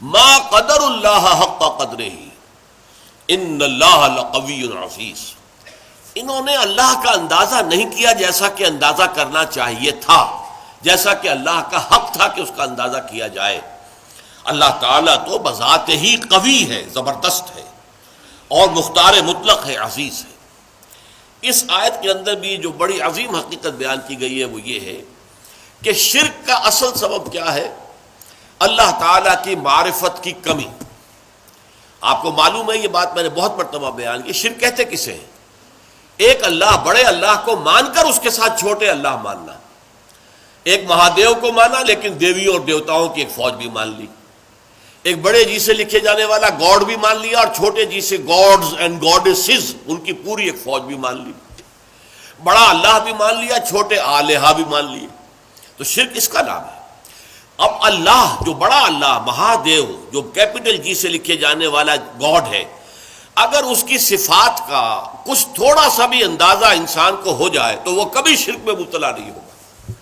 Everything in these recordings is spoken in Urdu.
ما قدر اللہ حق قدرہ ان اللہ لقوی عزیز. انہوں نے اللہ کا اندازہ نہیں کیا جیسا کہ اندازہ کرنا چاہیے تھا، جیسا کہ اللہ کا حق تھا کہ اس کا اندازہ کیا جائے. اللہ تعالیٰ تو بذات ہی قوی ہے، زبردست ہے، اور مختار مطلق ہے، عزیز ہے. اس آیت کے اندر بھی جو بڑی عظیم حقیقت بیان کی گئی ہے وہ یہ ہے کہ شرک کا اصل سبب کیا ہے؟ اللہ تعالیٰ کی معرفت کی کمی. آپ کو معلوم ہے یہ بات میں نے بہت مرتبہ بیان کی، شرک کہتے کسے ہیں؟ ایک اللہ، بڑے اللہ کو مان کر اس کے ساتھ چھوٹے اللہ ماننا. ایک مہادیو کو مانا لیکن دیویوں اور دیوتاؤں کی ایک فوج بھی مان لی. ایک بڑے جی سے لکھے جانے والا گاڈ بھی مان لیا، اور چھوٹے جی سے گاڈز اینڈ گاڈیسز، ان کی پوری ایک فوج بھی مان لی. بڑا اللہ بھی مان لیا، چھوٹے آلہہ بھی مان لیے. تو شرک اس کا نام ہے. اب اللہ جو بڑا اللہ، مہادیو، جو کیپٹل جی سے لکھے جانے والا گاڈ ہے، اگر اس کی صفات کا کچھ تھوڑا سا بھی اندازہ انسان کو ہو جائے تو وہ کبھی شرک میں مبتلا نہیں ہوگا.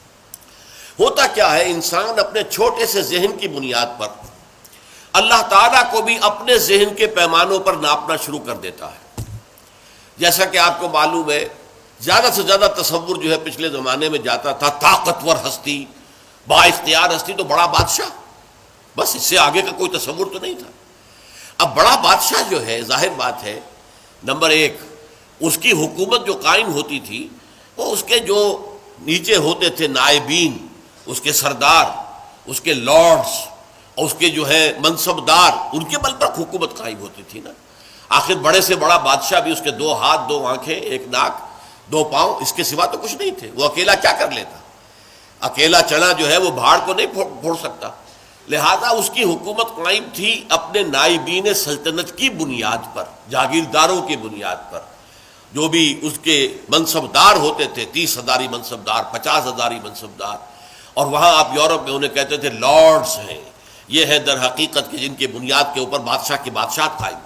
ہوتا کیا ہے، انسان اپنے چھوٹے سے ذہن کی بنیاد پر اللہ تعالیٰ کو بھی اپنے ذہن کے پیمانوں پر ناپنا شروع کر دیتا ہے. جیسا کہ آپ کو معلوم ہے، زیادہ سے زیادہ تصور جو ہے پچھلے زمانے میں جاتا تھا طاقتور ہستی، با اختیار ہستی، تو بڑا بادشاہ، بس اس سے آگے کا کوئی تصور تو نہیں تھا. اب بڑا بادشاہ جو ہے، ظاہر بات ہے، نمبر ایک، اس کی حکومت جو قائم ہوتی تھی وہ اس کے جو نیچے ہوتے تھے نائبین، اس کے سردار، اس کے لارڈز، اور اس کے جو ہے منصبدار، ان کے بل پر حکومت قائم ہوتی تھی نا. آخر بڑے سے بڑا بادشاہ بھی اس کے 2 ہاتھ 2 آنکھیں 1 ناک 2 پاؤں، اس کے سوا تو کچھ نہیں تھے. وہ اکیلا کیا کر لیتا؟ اکیلا چنا جو ہے وہ بھاڑ کو نہیں پھوڑ سکتا. لہذا اس کی حکومت قائم تھی اپنے نائبین سلطنت کی بنیاد پر، جاگیرداروں کی بنیاد پر. جو بھی اس کے منصبدار ہوتے تھے، 30 ہزاری منصبدار، 50 ہزاری منصبدار، اور وہاں آپ یورپ میں انہیں کہتے تھے لارڈز ہیں. یہ ہے در حقیقت کہ جن کی بنیاد کے اوپر بادشاہ کی بادشاہت قائم.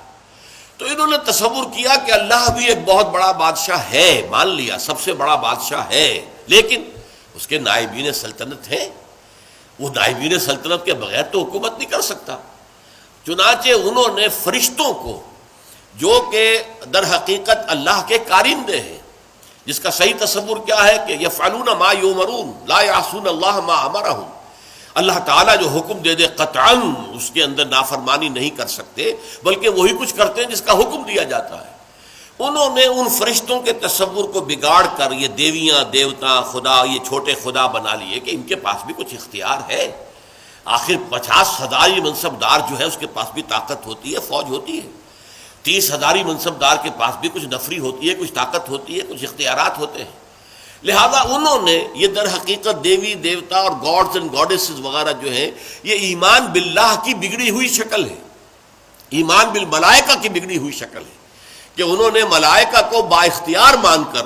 تو انہوں نے تصور کیا کہ اللہ بھی ایک بہت بڑا بادشاہ ہے، مان لیا سب سے بڑا بادشاہ ہے، لیکن اس کے نائبین سلطنت ہیں. وہ نائبین سلطنت کے بغیر تو حکومت نہیں کر سکتا. چنانچہ انہوں نے فرشتوں کو، جو کہ در حقیقت اللہ کے کارندے ہیں، جس کا صحیح تصور کیا ہے کہ یفعلون ما یؤمرون لا یعصون اللہ ما امرہم، اللہ تعالیٰ جو حکم دے دے قطعاً اس کے اندر نافرمانی نہیں کر سکتے، بلکہ وہی کچھ کرتے ہیں جس کا حکم دیا جاتا ہے. انہوں نے ان فرشتوں کے تصور کو بگاڑ کر یہ دیویاں، دیوتا، خدا، یہ چھوٹے خدا بنا لیے کہ ان کے پاس بھی کچھ اختیار ہے. آخر 50 ہزاری منصبدار جو ہے اس کے پاس بھی طاقت ہوتی ہے، فوج ہوتی ہے. 30 ہزاری منصبدار کے پاس بھی کچھ نفری ہوتی ہے، کچھ طاقت ہوتی ہے، کچھ اختیارات ہوتے ہیں. لہذا انہوں نے یہ در حقیقت دیوی، دیوتا اور گاڈز اینڈ گاڈیسز وغیرہ جو ہیں، یہ ایمان باللہ کی بگڑی ہوئی شکل ہے، ایمان بالملائکہ کی بگڑی ہوئی شکل ہے، کہ انہوں نے ملائکہ کو با اختیار مان کر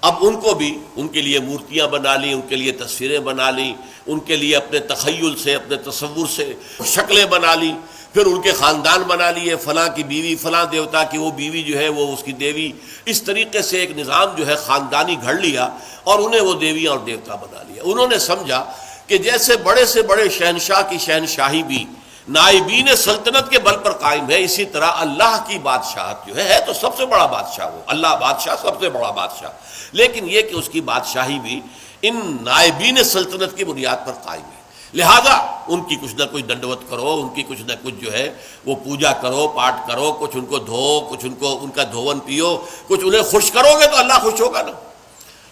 اب ان کو بھی ان کے لیے مورتیاں بنا لی، ان کے لیے تصویریں بنا لی، ان کے لیے اپنے تخیل سے، اپنے تصور سے شکلیں بنا لی. پھر ان کے خاندان بنا لیے، فلاں کی بیوی، فلاں دیوتا کی وہ بیوی جو ہے وہ اس کی دیوی. اس طریقے سے ایک نظام جو ہے خاندانی گھڑ لیا اور انہیں وہ دیویاں اور دیوتا بنا لیا. انہوں نے سمجھا کہ جیسے بڑے سے بڑے شہنشاہ کی شہنشاہی بھی نائبین سلطنت کے بل پر قائم ہے، اسی طرح اللہ کی بادشاہت جو ہے تو سب سے بڑا بادشاہ وہ اللہ بادشاہ، سب سے بڑا بادشاہ، لیکن یہ کہ اس کی بادشاہی بھی ان نائبین سلطنت کی بنیاد پر قائم ہے. لہذا ان کی کچھ نہ کچھ دنڈوت کرو، ان کی کچھ نہ کچھ جو ہے وہ پوجا کرو، پاٹ کرو، کچھ ان کو دھو، کچھ ان کا دھون پیو، کچھ انہیں خوش کرو گے تو اللہ خوش ہوگا نا،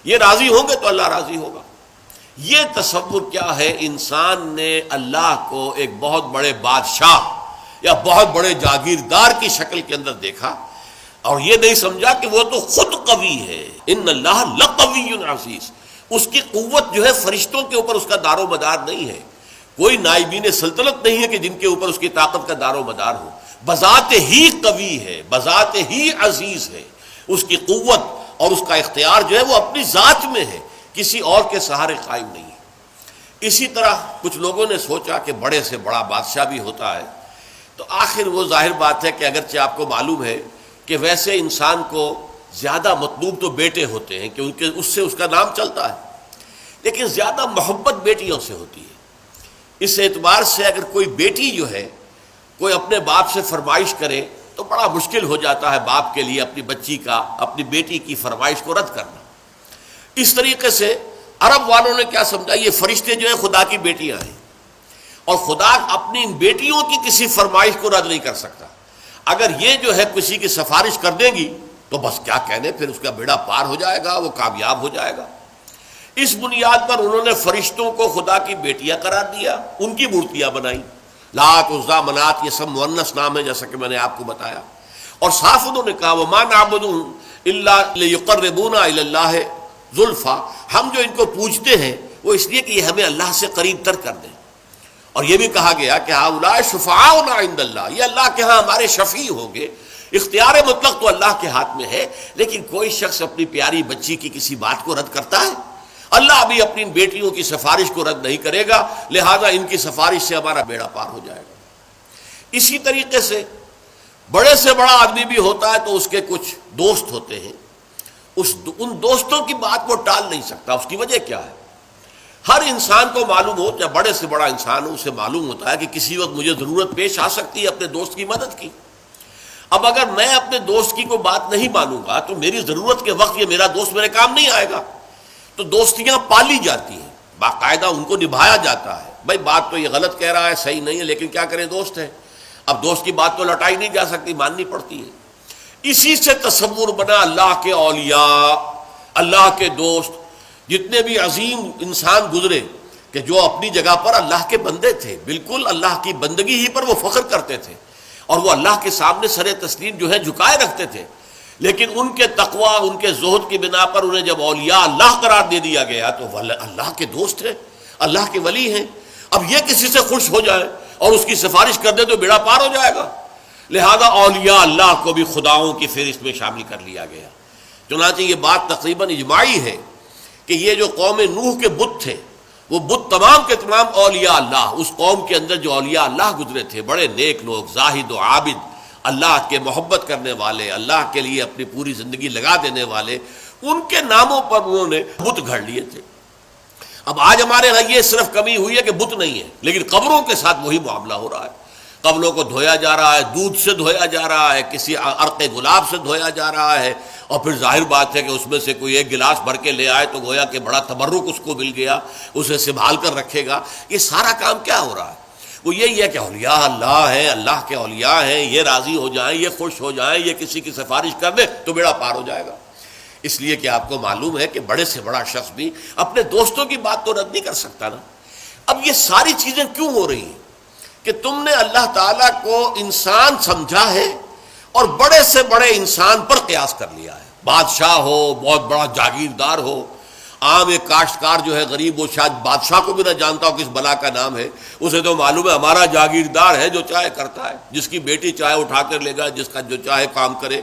یہ راضی ہوں گے تو اللہ راضی ہوگا. یہ تصور کیا ہے، انسان نے اللہ کو ایک بہت بڑے بادشاہ یا بہت بڑے جاگیردار کی شکل کے اندر دیکھا، اور یہ نہیں سمجھا کہ وہ تو خود قوی ہے. ان اللہ لقوی عزیز. اس کی قوت جو ہے فرشتوں کے اوپر اس کا دار و مدار نہیں ہے. کوئی نائبین سلطنت نہیں ہے کہ جن کے اوپر اس کی طاقت کا دار و مدار ہو. بذات ہی قوی ہے، بذات ہی عزیز ہے. اس کی قوت اور اس کا اختیار جو ہے وہ اپنی ذات میں ہے، کسی اور کے سہارے قائم نہیں ہے. اسی طرح کچھ لوگوں نے سوچا کہ بڑے سے بڑا بادشاہ بھی ہوتا ہے، تو آخر وہ ظاہر بات ہے کہ اگرچہ آپ کو معلوم ہے کہ ویسے انسان کو زیادہ مطلوب تو بیٹے ہوتے ہیں کہ اس سے اس کا نام چلتا ہے، لیکن زیادہ محبت بیٹیوں سے ہوتی ہے. اس اعتبار سے اگر کوئی بیٹی جو ہے کوئی اپنے باپ سے فرمائش کرے تو بڑا مشکل ہو جاتا ہے باپ کے لیے اپنی بچی کا، اپنی بیٹی کی فرمائش کو رد کرنا۔ اس طریقے سے عرب والوں نے کیا سمجھا، یہ فرشتے جو ہیں خدا کی بیٹیاں ہیں، اور خدا اپنی ان بیٹیوں کی کسی فرمائش کو رد نہیں کر سکتا۔ اگر یہ جو ہے کسی کی سفارش کر دیں گی تو بس کیا کہنے، پھر اس کا بیڑا پار ہو جائے گا، وہ کامیاب ہو جائے گا۔ اس بنیاد پر انہوں نے فرشتوں کو خدا کی بیٹیاں قرار دیا، ان کی مورتیاں بنائیں، لات، عزیٰ، منات، یہ سب مؤنث نام ہے جیسا کہ میں نے آپ کو بتایا۔ اور صاف انہوں نے کہا وَمَا نَعْبُدُهُمْ إِلَّا لِيُقَرِّبُونَا إِلَى اللَّهِ زُلْفَىٰ، ہم جو ان کو پوجتے ہیں وہ اس لیے کہ یہ ہمیں اللہ سے قریب تر کر دیں۔ اور یہ بھی کہا گیا کہ هؤلاء شفعاؤنا عند اللہ، یہ اللہ کے ہاں ہمارے شفیع ہوں گے۔ اختیار مطلق تو اللہ کے ہاتھ میں ہے، لیکن کوئی شخص اپنی پیاری بچی کی کسی بات کو رد کرتا ہے؟ اللہ بھی اپنی بیٹیوں کی سفارش کو رد نہیں کرے گا، لہذا ان کی سفارش سے ہمارا بیڑا پار ہو جائے گا۔ اسی طریقے سے بڑے سے بڑا آدمی بھی ہوتا ہے تو اس کے کچھ دوست ہوتے ہیں، ان دوستوں کی بات وہ ٹال نہیں سکتا۔ اس کی وجہ کیا ہے؟ ہر انسان کو معلوم ہو، یا بڑے سے بڑا انسان ہو، اسے معلوم ہوتا ہے کہ کسی وقت مجھے ضرورت پیش آ سکتی ہے اپنے دوست کی مدد کی۔ اب اگر میں اپنے دوست کی کوئی بات نہیں مانوں گا تو میری ضرورت کے وقت یہ میرا دوست میرے کام نہیں آئے گا۔ تو دوستیاں پالی جاتی ہیں، باقاعدہ ان کو نبھایا جاتا ہے۔ بھائی بات تو یہ غلط کہہ رہا ہے، صحیح نہیں ہے، لیکن کیا کریں، دوست ہے۔ اب دوست کی بات تو لٹائی نہیں جا سکتی، ماننی پڑتی ہے۔ اسی سے تصور بنا اللہ کے اولیاء، اللہ کے دوست، جتنے بھی عظیم انسان گزرے کہ جو اپنی جگہ پر اللہ کے بندے تھے، بالکل اللہ کی بندگی ہی پر وہ فخر کرتے تھے، اور وہ اللہ کے سامنے سر تسلیم جو ہے جھکائے رکھتے تھے، لیکن ان کے تقوی، ان کے زہد کی بنا پر انہیں جب اولیاء اللہ قرار دے دیا گیا تو وہ اللہ کے دوست ہیں، اللہ کے ولی ہیں۔ اب یہ کسی سے خوش ہو جائے اور اس کی سفارش کر دے تو بیڑا پار ہو جائے گا، لہذا اولیاء اللہ کو بھی خداؤں کی فہرست میں شامل کر لیا گیا۔ چنانچہ یہ بات تقریباً اجماعی ہے کہ یہ جو قوم نوح کے بت تھے، وہ بت تمام کے تمام اولیاء اللہ، اس قوم کے اندر جو اولیاء اللہ گزرے تھے، بڑے نیک لوگ، زاہد و عابد، اللہ کے محبت کرنے والے، اللہ کے لیے اپنی پوری زندگی لگا دینے والے، ان کے ناموں پر انہوں نے بت گھڑ لیے تھے۔ اب آج ہمارے ہاں یہ صرف کمی ہوئی ہے کہ بت نہیں ہے، لیکن قبروں کے ساتھ وہی معاملہ ہو رہا ہے۔ قبروں کو دھویا جا رہا ہے، دودھ سے دھویا جا رہا ہے، کسی عرق گلاب سے دھویا جا رہا ہے، اور پھر ظاہر بات ہے کہ اس میں سے کوئی ایک گلاس بھر کے لے آئے تو گویا کہ بڑا تبرک اس کو مل گیا، اسے سنبھال کر رکھے گا۔ یہ سارا کام کیا ہو رہا ہے؟ وہ یہی ہے کہ اولیاء اللہ ہیں، اللہ کے اولیاء ہیں، یہ راضی ہو جائیں، یہ خوش ہو جائیں، یہ کسی کی سفارش کر دیں تو بیڑا پار ہو جائے گا۔ اس لیے کہ آپ کو معلوم ہے کہ بڑے سے بڑا شخص بھی اپنے دوستوں کی بات تو رد نہیں کر سکتا نا۔ اب یہ ساری چیزیں کیوں ہو رہی ہیں؟ کہ تم نے اللہ تعالیٰ کو انسان سمجھا ہے اور بڑے سے بڑے انسان پر قیاس کر لیا ہے۔ بادشاہ ہو، بہت بڑا جاگیردار ہو، عام ایک کاشتکار جو ہے غریب، وہ شاید بادشاہ کو بھی نہ جانتا ہو کس بلا کا نام ہے، اسے تو معلوم ہے ہمارا جاگیردار ہے، جو چاہے کرتا ہے، جس کی بیٹی چاہے اٹھا کر لے گا، جس کا جو چاہے کام کرے،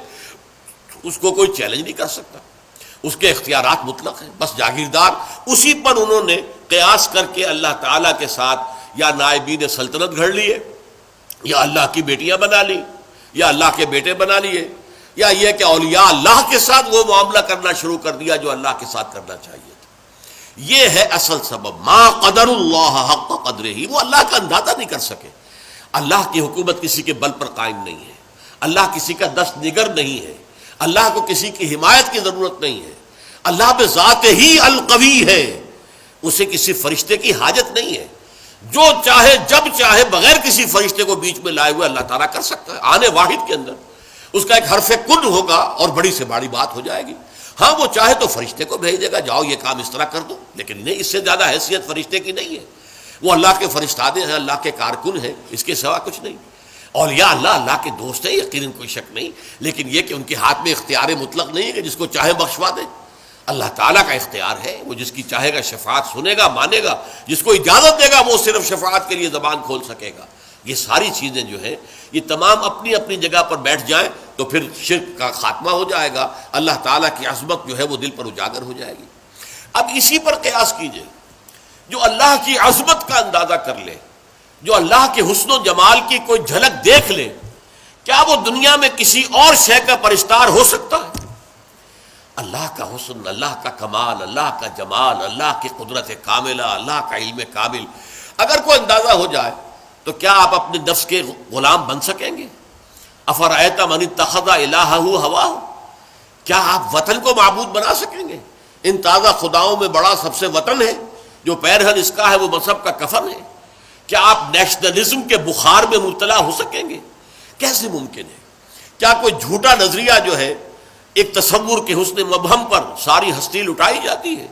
اس کو کوئی چیلنج نہیں کر سکتا، اس کے اختیارات مطلق ہیں، بس جاگیردار۔ اسی پر انہوں نے قیاس کر کے اللہ تعالیٰ کے ساتھ یا نائبین سلطنت گھڑ لیے، یا اللہ کی بیٹیاں بنا لی، یا اللہ کے بیٹے بنا لیے، یا یہ کہ اولیاء اللہ کے ساتھ وہ معاملہ کرنا شروع کر دیا جو اللہ کے ساتھ کرنا چاہیے تھا۔ یہ ہے اصل سبب، ما قدر اللہ حق قدرہ، وہ اللہ کا اندازہ نہیں کر سکے۔ اللہ کی حکومت کسی کے بل پر قائم نہیں ہے، اللہ کسی کا دست نگر نہیں ہے، اللہ کو کسی کی حمایت کی ضرورت نہیں ہے، اللہ بذات ہی القوی ہے، اسے کسی فرشتے کی حاجت نہیں ہے، جو چاہے جب چاہے بغیر کسی فرشتے کو بیچ میں لائے ہوئے اللہ تعالیٰ کر سکتا ہے۔ آنے واحد کے اندر اس کا ایک حرف کن ہوگا اور بڑی سے بڑی بات ہو جائے گی۔ ہاں وہ چاہے تو فرشتے کو بھیج دے گا، جاؤ یہ کام اس طرح کر دو، لیکن انہیں اس سے زیادہ حیثیت فرشتے کی نہیں ہے۔ وہ اللہ کے فرشتادے ہیں، اللہ کے کارکن ہیں، اس کے سوا کچھ نہیں۔ اولیاء اللہ اللہ کے دوست ہیں، یقیناً کوئی شک نہیں، لیکن یہ کہ ان کے ہاتھ میں اختیار مطلق نہیں ہے کہ جس کو چاہے بخشوا دے۔ اللہ تعالیٰ کا اختیار ہے، وہ جس کی چاہے گا شفاعت سنے گا، مانے گا، جس کو اجازت دے گا وہ صرف شفاعت کے لیے زبان کھول سکے گا۔ یہ ساری چیزیں جو ہیں یہ تمام اپنی اپنی جگہ پر بیٹھ جائیں تو پھر شرک کا خاتمہ ہو جائے گا، اللہ تعالیٰ کی عظمت جو ہے وہ دل پر اجاگر ہو جائے گی۔ اب اسی پر قیاس کیجئے، جو اللہ کی عظمت کا اندازہ کر لے، جو اللہ کے حسن و جمال کی کوئی جھلک دیکھ لے، کیا وہ دنیا میں کسی اور شے کا پرستار ہو سکتا ہے؟ اللہ کا حسن، اللہ کا کمال، اللہ کا جمال، اللہ کی قدرت کاملہ، اللہ کا علم کامل اگر کوئی اندازہ ہو جائے تو کیا آپ اپنے نفس کے غلام بن سکیں گے؟ افرأیت من اتخذ الہہ ہواہ، کیا آپ وطن کو معبود بنا سکیں گے؟ ان تازہ خداؤں میں بڑا سب سے وطن ہے، جو پیرہن اس کا ہے وہ مذہب کا کفن ہے۔ کیا آپ نیشنلزم کے بخار میں مبتلا ہو سکیں گے؟ کیسے ممکن ہے؟ کیا کوئی جھوٹا نظریہ جو ہے ایک تصور کے حسن مبہم پر ساری ہستی لٹائی جاتی ہے؟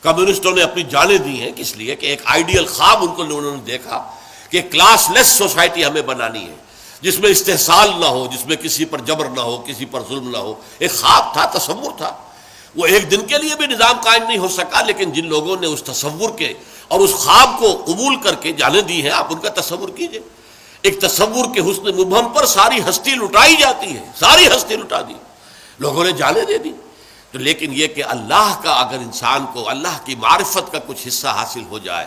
کمیونسٹوں نے اپنی جانیں دی ہیں کس لیے کہ ایک آئیڈیل خواب ان کو لوگوں نے دیکھا کہ کلاس لیس سوسائٹی ہمیں بنانی ہے، جس میں استحصال نہ ہو، جس میں کسی پر جبر نہ ہو، کسی پر ظلم نہ ہو۔ ایک خواب تھا، تصور تھا، وہ ایک دن کے لیے بھی نظام قائم نہیں ہو سکا، لیکن جن لوگوں نے اس تصور کے اور اس خواب کو قبول کر کے جانیں دی ہیں، آپ ان کا تصور کیجئے۔ ایک تصور کے حسن مبہم پر ساری ہستی لٹائی جاتی ہے، ساری ہستی لٹا دی، لوگوں نے جانیں دے دی۔ تو لیکن یہ کہ اللہ کا اگر انسان کو اللہ کی معرفت کا کچھ حصہ حاصل ہو جائے،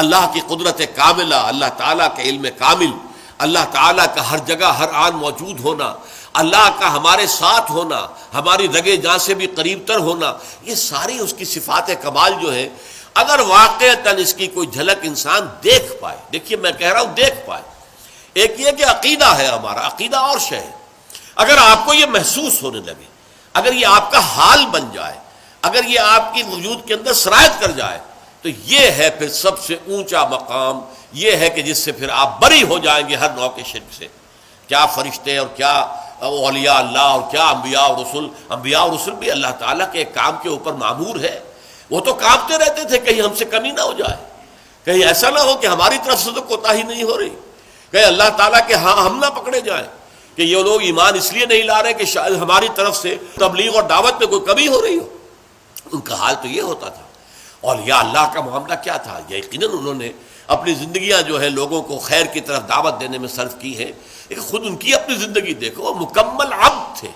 اللہ کی قدرت کاملہ، اللہ تعالیٰ کے علم کامل، اللہ تعالیٰ کا ہر جگہ ہر آن موجود ہونا، اللہ کا ہمارے ساتھ ہونا، ہماری رگے جاں سے بھی قریب تر ہونا، یہ ساری اس کی صفات کمال جو ہے، اگر واقعتاً اس کی کوئی جھلک انسان دیکھ پائے، دیکھیے میں کہہ رہا ہوں دیکھ پائے، ایک یہ کہ عقیدہ ہے ہمارا، عقیدہ اور شے ہے، اگر آپ کو یہ محسوس ہونے لگے، اگر یہ آپ کا حال بن جائے، اگر یہ آپ کی وجود کے اندر سرایت کر جائے، تو یہ ہے پھر سب سے اونچا مقام، یہ ہے کہ جس سے پھر آپ بری ہو جائیں گے ہر نوع کے شرک سے۔ کیا فرشتے اور کیا اولیاء اللہ اور کیا انبیاء اور رسول، انبیاء اور رسول بھی اللہ تعالیٰ کے ایک کام کے اوپر معمور ہے، وہ تو کانپتے رہتے تھے کہیں ہم سے کمی نہ ہو جائے، کہیں ایسا نہ ہو کہ ہماری طرف سے تو کوتاہی نہیں ہو رہی، کہیں اللہ تعالیٰ کے ہاں ہم نہ پکڑے جائیں کہ یہ لوگ ایمان اس لیے نہیں لا رہے کہ شاید ہماری طرف سے تبلیغ اور دعوت میں کوئی کمی ہو رہی ہو۔ ان کا حال تو یہ ہوتا تھا۔ اولیاء اللہ کا معاملہ کیا تھا؟ یقیناً انہوں نے اپنی زندگیاں جو ہے لوگوں کو خیر کی طرف دعوت دینے میں صرف کی ہے، لیکن خود ان کی اپنی زندگی دیکھو، وہ مکمل عبد تھے۔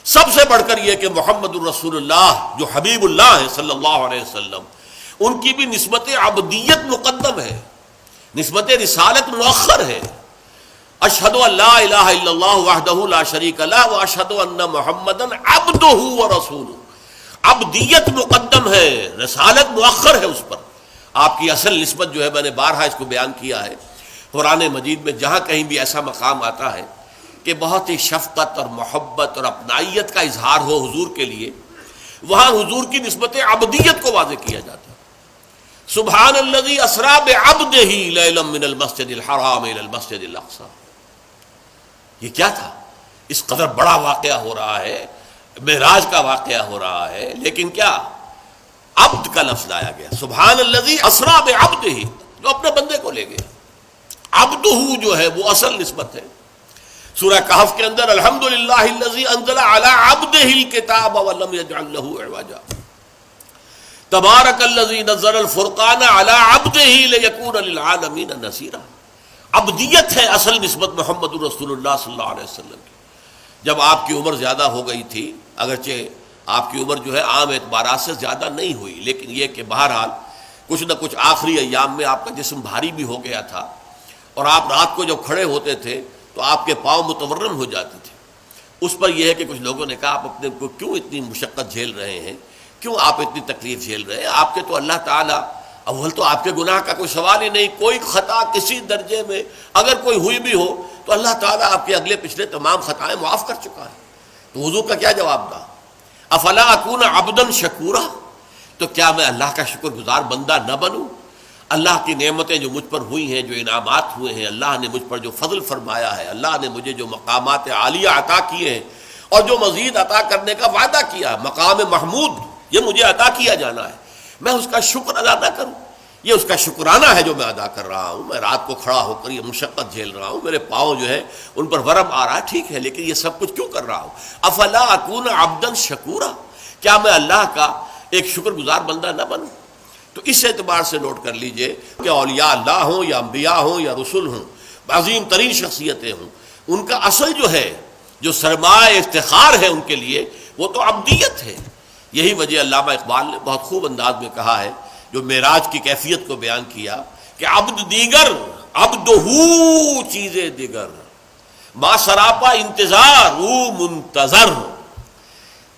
سب سے بڑھ کر یہ کہ محمد الرسول اللہ جو حبیب اللہ ہے صلی اللہ علیہ وسلم، ان کی بھی نسبت عبدیت مقدم ہے، نسبت رسالت مؤخر ہے۔ اشہد ان لا الہ الا اللہ وحدہ لا شریک لہ واشہد ان محمدًا عبدہ ورسولہ، عبدیت مقدم ہے، رسالت مؤخر ہے اس پر۔ آپ کی اصل نسبت جو ہے، میں نے بارہا اس کو بیان کیا ہے، قرآن مجید میں جہاں کہیں بھی ایسا مقام آتا ہے کہ بہت ہی شفقت اور محبت اور اپنائیت کا اظہار ہو حضور کے لیے، وہاں حضور کی نسبت عبدیت کو واضح کیا جاتا ہے۔ سبحان الذی اسریٰ بعبدہ لیلا من المسجد الحرام الی المسجد الاقصی، یہ کیا تھا؟ اس قدر بڑا واقعہ ہو رہا ہے، معراج کا واقعہ ہو رہا ہے، لیکن کیا عبد کا لفظ لایا گیا، سبحان الذی اسریٰ بعبدہ، جو اپنے بندے کو لے گیا۔ عبدہ جو ہے وہ اصل نسبت ہے۔ سورہ کہف کے اندر الحمدللہ الذی انزل علی عبدہ الکتاب ولم یجعل لہ عوجا، تبارک الذی نزل الفرقان علی عبدہ لیکون للعالمین نذیرا۔ عبدیت ہے اصل نسبت محمد الرسول اللہ صلی اللہ علیہ وسلم کی۔ جب آپ کی عمر زیادہ ہو گئی تھی، اگرچہ آپ کی عمر جو ہے عام اعتبارات سے زیادہ نہیں ہوئی، لیکن یہ کہ بہرحال کچھ نہ کچھ آخری ایام میں آپ کا جسم بھاری بھی ہو گیا تھا، اور آپ رات کو جب کھڑے ہوتے تھے تو آپ کے پاؤں متورم ہو جاتے تھے۔ اس پر یہ ہے کہ کچھ لوگوں نے کہا آپ اپنے کو کیوں اتنی مشقت جھیل رہے ہیں، کیوں آپ اتنی تکلیف جھیل رہے ہیں؟ آپ کے تو اللہ تعالیٰ، اول تو آپ کے گناہ کا کوئی سوال ہی نہیں، کوئی خطا کسی درجے میں اگر کوئی ہوئی بھی ہو تو اللہ تعالیٰ آپ کے اگلے پچھلے تمام خطائیں معاف کر چکا ہے۔ تو حضور کا کیا جواب تھا؟ افلا اکون عبدا شکورا، تو کیا میں اللہ کا شکر گزار بندہ نہ بنوں؟ اللہ کی نعمتیں جو مجھ پر ہوئی ہیں، جو انعامات ہوئے ہیں، اللہ نے مجھ پر جو فضل فرمایا ہے، اللہ نے مجھے جو مقامات عالیہ عطا کیے ہیں اور جو مزید عطا کرنے کا وعدہ کیا ہے، مقام محمود یہ مجھے عطا کیا جانا ہے، میں اس کا شکر ادا نہ کروں؟ یہ اس کا شکرانہ ہے جو میں ادا کر رہا ہوں۔ میں رات کو کھڑا ہو کر یہ مشقت جھیل رہا ہوں، میرے پاؤں جو ہے ان پر ورم آ رہا ہے، ٹھیک ہے، لیکن یہ سب کچھ کیوں کر رہا ہوں؟ افلا اکون عبدا شکورا، کیا میں اللہ کا ایک شکر گزار بندہ نہ بنوں؟ تو اس اعتبار سے نوٹ کر لیجئے کہ اولیاء اللہ ہوں یا انبیاء ہوں یا رسول ہوں، عظیم ترین شخصیتیں ہوں، ان کا اصل جو ہے، جو سرمایہ افتخار ہے ان کے لیے، وہ تو عبدیت ہے۔ یہی وجہ علامہ اقبال نے بہت خوب انداز میں کہا ہے، جو معراج کی کیفیت کو بیان کیا کہ عبد دیگر عبدہو چیزیں دیگر، ما سراپا انتظار او منتظر۔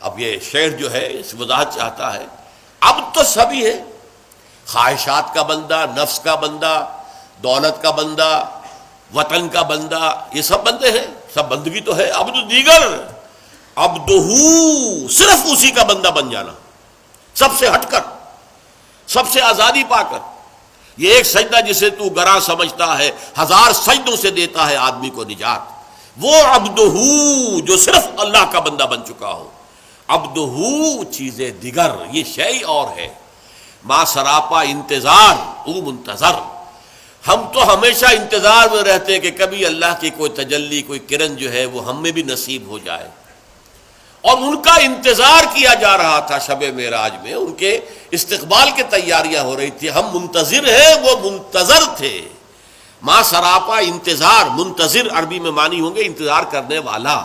اب یہ شعر جو ہے اس وضاحت چاہتا ہے، عبد تو سبھی ہے، خواہشات کا بندہ، نفس کا بندہ، دولت کا بندہ، وطن کا بندہ، یہ سب بندے ہیں، سب بندگی تو ہے۔ عبد دیگر، عبدہو، صرف اسی کا بندہ بن جانا، سب سے ہٹ کر، سب سے آزادی پا کر۔ یہ ایک سجدہ جسے تو گراں سمجھتا ہے، ہزار سجدوں سے دیتا ہے آدمی کو نجات۔ وہ عبدہو جو صرف اللہ کا بندہ بن چکا ہو۔ عبدہو چیز دیگر، یہ شے اور ہے۔ ما سراپا انتظار او منتظر، ہم تو ہمیشہ انتظار میں رہتے ہیں کہ کبھی اللہ کی کوئی تجلی، کوئی کرن جو ہے وہ ہم میں بھی نصیب ہو جائے، اور ان کا انتظار کیا جا رہا تھا۔ شب معراج میں ان کے استقبال کی تیاریاں ہو رہی تھی، ہم منتظر ہیں، وہ منتظر تھے۔ ما سراپا انتظار، منتظر عربی میں معنی ہوں گے انتظار کرنے والا،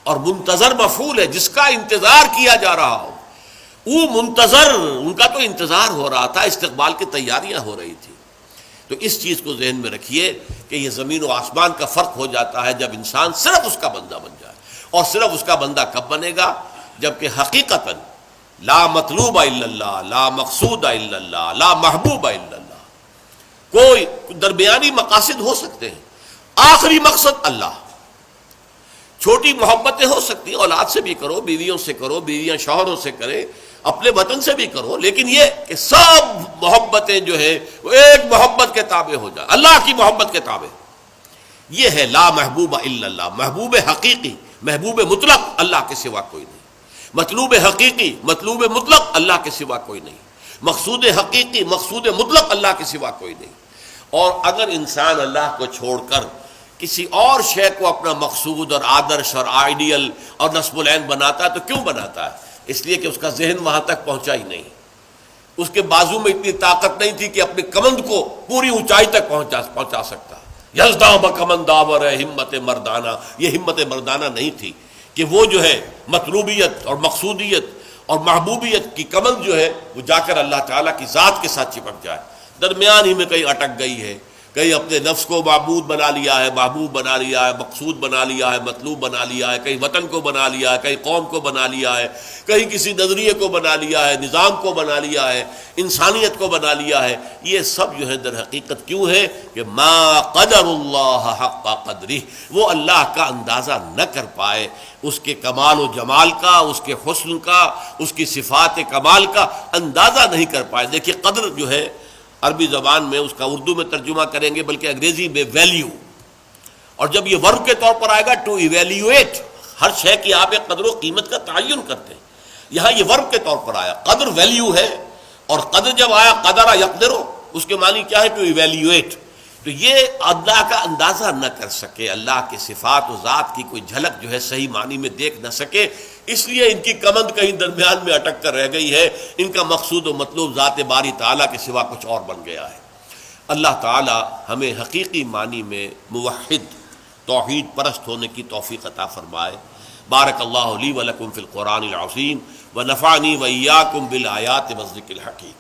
اور منتظر مفعول ہے جس کا انتظار کیا جا رہا ہو۔ وہ منتظر، ان کا تو انتظار ہو رہا تھا، استقبال کی تیاریاں ہو رہی تھی۔ تو اس چیز کو ذہن میں رکھیے کہ یہ زمین و آسمان کا فرق ہو جاتا ہے جب انسان صرف اس کا بندہ بن جائے۔ اور صرف اس کا بندہ کب بنے گا؟ جبکہ حقیقتاً لا مطلوب الا اللہ، لا مقصود الا اللہ، لا محبوب الا اللہ۔ کوئی درمیانی مقاصد ہو سکتے ہیں، آخری مقصد اللہ۔ چھوٹی محبتیں ہو سکتی ہیں، اولاد سے بھی کرو، بیویوں سے کرو، بیویاں شوہروں سے کرے، اپنے وطن سے بھی کرو، لیکن یہ کہ سب محبتیں جو ہے وہ ایک محبت کے تابع ہو جائے، اللہ کی محبت کے تابع۔ یہ ہے لا محبوب الا اللہ، محبوب حقیقی، محبوب مطلق اللہ کے سوا کوئی نہیں، مطلوب حقیقی، مطلوب مطلق اللہ کے سوا کوئی نہیں، مقصود حقیقی، مقصود مطلق اللہ کے سوا کوئی نہیں۔ اور اگر انسان اللہ کو چھوڑ کر کسی اور شے کو اپنا مقصود اور آدرش اور آئیڈیل اور نصب العین بناتا ہے تو کیوں بناتا ہے؟ اس لیے کہ اس کا ذہن وہاں تک پہنچا ہی نہیں، اس کے بازو میں اتنی طاقت نہیں تھی کہ اپنی کمند کو پوری اونچائی تک پہنچا سکتا۔ یزداں بکمند داور ہے ہمت مردانہ، یہ ہمت مردانہ نہیں تھی کہ وہ جو ہے مطلوبیت اور مقصودیت اور محبوبیت کی کمند جو ہے وہ جا کر اللہ تعالیٰ کی ذات کے ساتھ چپک جائے، درمیان ہی میں کہیں اٹک گئی ہے، کہیں اپنے نفس کو معبود بنا لیا ہے، محبوب بنا لیا ہے، مقصود بنا لیا ہے، مطلوب بنا لیا ہے، کہیں وطن کو بنا لیا ہے، کہیں قوم کو بنا لیا ہے، کہیں کسی نظریے کو بنا لیا ہے، نظام کو بنا لیا ہے، انسانیت کو بنا لیا ہے۔ یہ سب جو ہے در حقیقت کیوں ہے کہ ما قدر اللہ حق قدرہ، وہ اللہ کا اندازہ نہ کر پائے، اس کے کمال و جمال کا، اس کے حسن کا، اس کی صفات کمال کا اندازہ نہیں کر پائے۔ دیکھیے قدر جو ہے عربی زبان میں اس کا اردو میں ترجمہ کریں گے بلکہ انگریزی میں ویلیو، اور جب یہ ورب کے طور پر آئے گا ٹو ایویلیویٹ، ہر شے کی آپ ایک قدر و قیمت کا تعین کرتے ہیں، یہاں یہ ورب کے طور پر آیا، قدر ویلیو ہے، اور قدر جب آیا قدرہ یقدرو، اس کے معنی کیا ہے؟ To evaluate. تو یہ اللہ کا اندازہ نہ کر سکے، اللہ کے صفات و ذات کی کوئی جھلک جو ہے صحیح معنی میں دیکھ نہ سکے، اس لیے ان کی کمند کہیں درمیان میں اٹک کر رہ گئی ہے، ان کا مقصود و مطلوب ذات باری تعالیٰ کے سوا کچھ اور بن گیا ہے۔ اللہ تعالیٰ ہمیں حقیقی معنی میں موحد، توحید پرست ہونے کی توفیق عطا فرمائے۔ بارک اللہ لی و لکم فی القرآن العظیم ونفعنی وإیاکم بالآیات والذکر الحکیم۔